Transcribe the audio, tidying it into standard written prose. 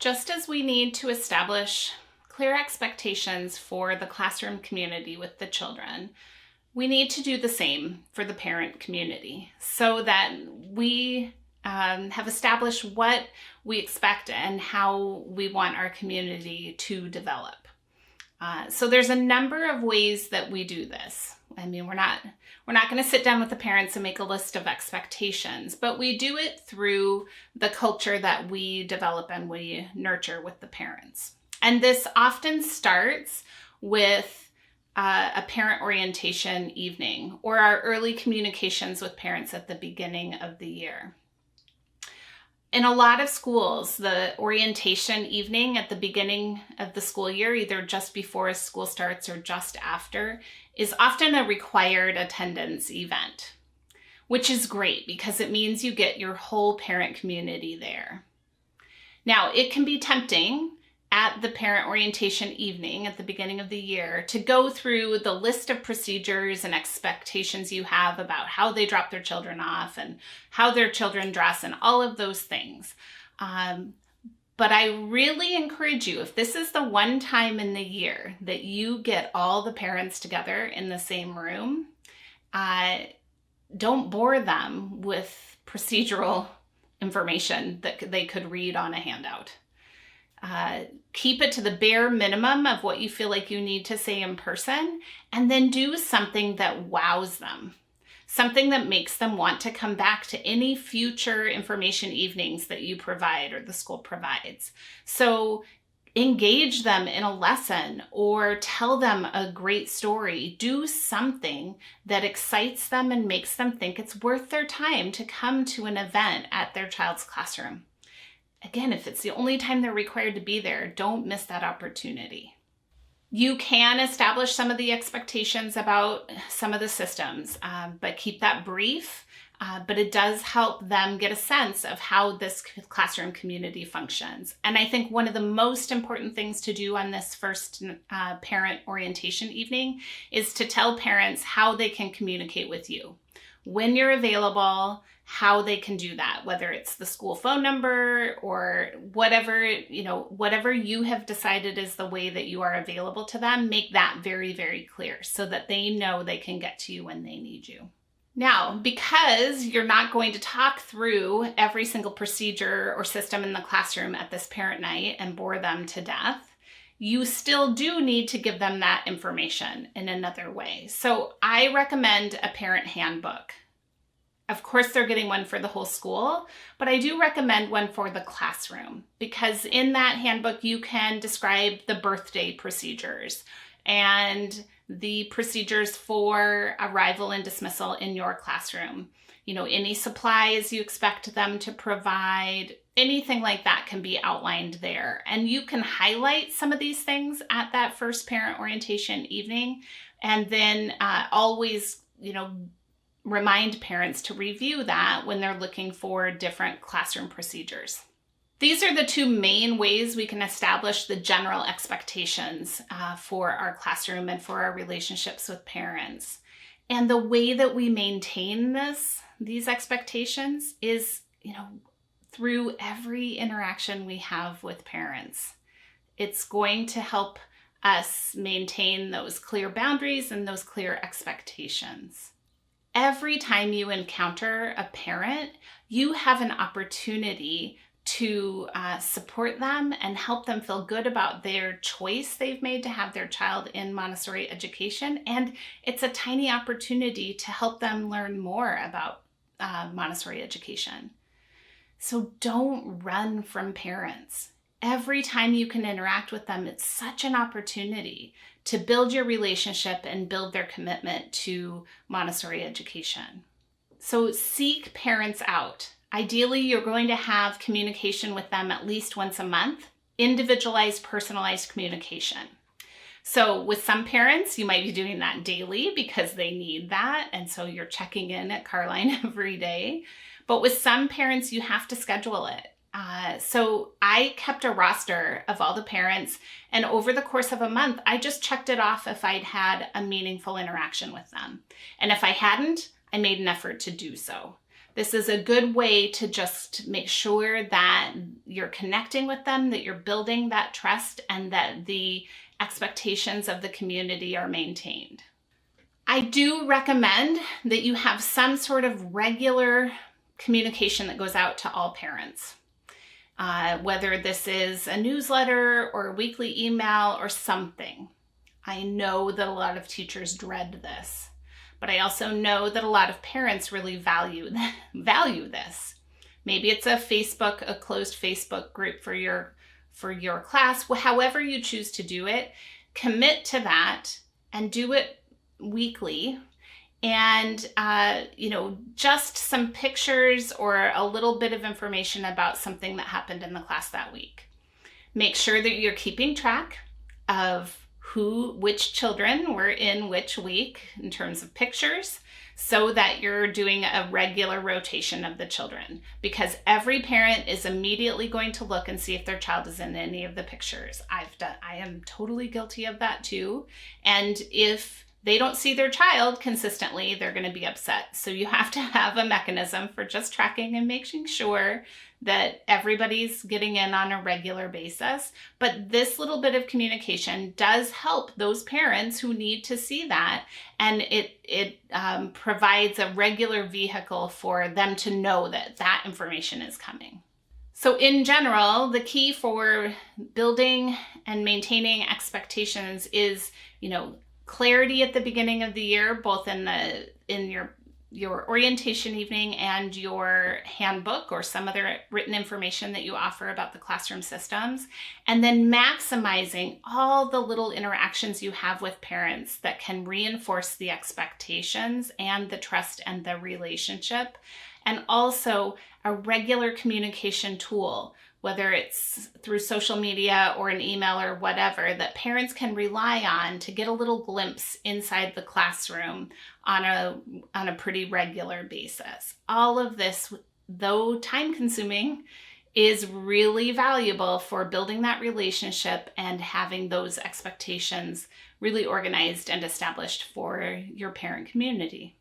Just as we need to establish clear expectations for the classroom community with the children, we need to do the same for the parent community so that we have established what we expect and how we want our community to develop. So there's a number of ways that we do this. I mean, we're not going to sit down with the parents and make a list of expectations, but we do it through the culture that we develop and we nurture with the parents. And this often starts with a parent orientation evening or our early communications with parents at the beginning of the year. In a lot of schools, the orientation evening at the beginning of the school year, either just before school starts or just after, is often a required attendance event, which is great because it means you get your whole parent community there. Now, it can be tempting at the parent orientation evening at the beginning of the year to go through the list of procedures and expectations you have about how they drop their children off and how their children dress and all of those things. But I really encourage you, if this is the one time in the year that you get all the parents together in the same room, don't bore them with procedural information that they could read on a handout. Keep it to the bare minimum of what you feel like you need to say in person, and then do something that wows them, something that makes them want to come back to any future information evenings that you provide or the school provides. So engage them in a lesson or tell them a great story. Do something that excites them and makes them think it's worth their time to come to an event at their child's classroom. Again, if it's the only time they're required to be there, don't miss that opportunity. You can establish some of the expectations about some of the systems, but keep that brief. But it does help them get a sense of how this classroom community functions. And I think one of the most important things to do on this first parent orientation evening is to tell parents how they can communicate with you, when you're available, how they can do that, whether it's the school phone number or whatever you have decided is the way that you are available to them. Make that very, very clear so that they know they can get to you when they need you. Now, because you're not going to talk through every single procedure or system in the classroom at this parent night and bore them to death, you still do need to give them that information in another way. So I recommend a parent handbook. Of course, they're getting one for the whole school, but I do recommend one for the classroom because in that handbook, you can describe the birthday procedures and the procedures for arrival and dismissal in your classroom. You know, any supplies you expect them to provide, anything like that can be outlined there. And you can highlight some of these things at that first parent orientation evening, and then always, remind parents to review that when they're looking for different classroom procedures. These are the two main ways we can establish the general expectations for our classroom and for our relationships with parents. And the way that we maintain these expectations is, through every interaction we have with parents. It's going to help us maintain those clear boundaries and those clear expectations. Every time you encounter a parent, you have an opportunity to support them and help them feel good about their choice they've made to have their child in Montessori education. And it's a tiny opportunity to help them learn more about Montessori education. So don't run from parents. Every time you can interact with them, it's such an opportunity to build your relationship and build their commitment to Montessori education. So seek parents out. Ideally, you're going to have communication with them at least once a month, individualized, personalized communication. So with some parents, you might be doing that daily because they need that. And so you're checking in at Carline every day. But with some parents, you have to schedule it. So I kept a roster of all the parents, and over the course of a month, I just checked it off if I'd had a meaningful interaction with them. And if I hadn't, I made an effort to do so. This is a good way to just make sure that you're connecting with them, that you're building that trust, and that the expectations of the community are maintained. I do recommend that you have some sort of regular communication that goes out to all parents. Whether this is a newsletter or a weekly email or something. I know that a lot of teachers dread this, but I also know that a lot of parents really value this. Maybe it's a closed Facebook group for your class. However you choose to do it, commit to that and do it weekly. And, just some pictures or a little bit of information about something that happened in the class that week. Make sure that you're keeping track of which children were in which week in terms of pictures, so that you're doing a regular rotation of the children, because every parent is immediately going to look and see if their child is in any of the pictures. I am totally guilty of that too. And if they don't see their child consistently, they're going to be upset. So you have to have a mechanism for just tracking and making sure that everybody's getting in on a regular basis. But this little bit of communication does help those parents who need to see that. And it provides a regular vehicle for them to know that that information is coming. So in general, the key for building and maintaining expectations is, clarity at the beginning of the year, both in your orientation evening and your handbook or some other written information that you offer about the classroom systems, and then maximizing all the little interactions you have with parents that can reinforce the expectations and the trust and the relationship, and also a regular communication tool, whether it's through social media or an email or whatever, that parents can rely on to get a little glimpse inside the classroom on a pretty regular basis. All of this, though time consuming, is really valuable for building that relationship and having those expectations really organized and established for your parent community.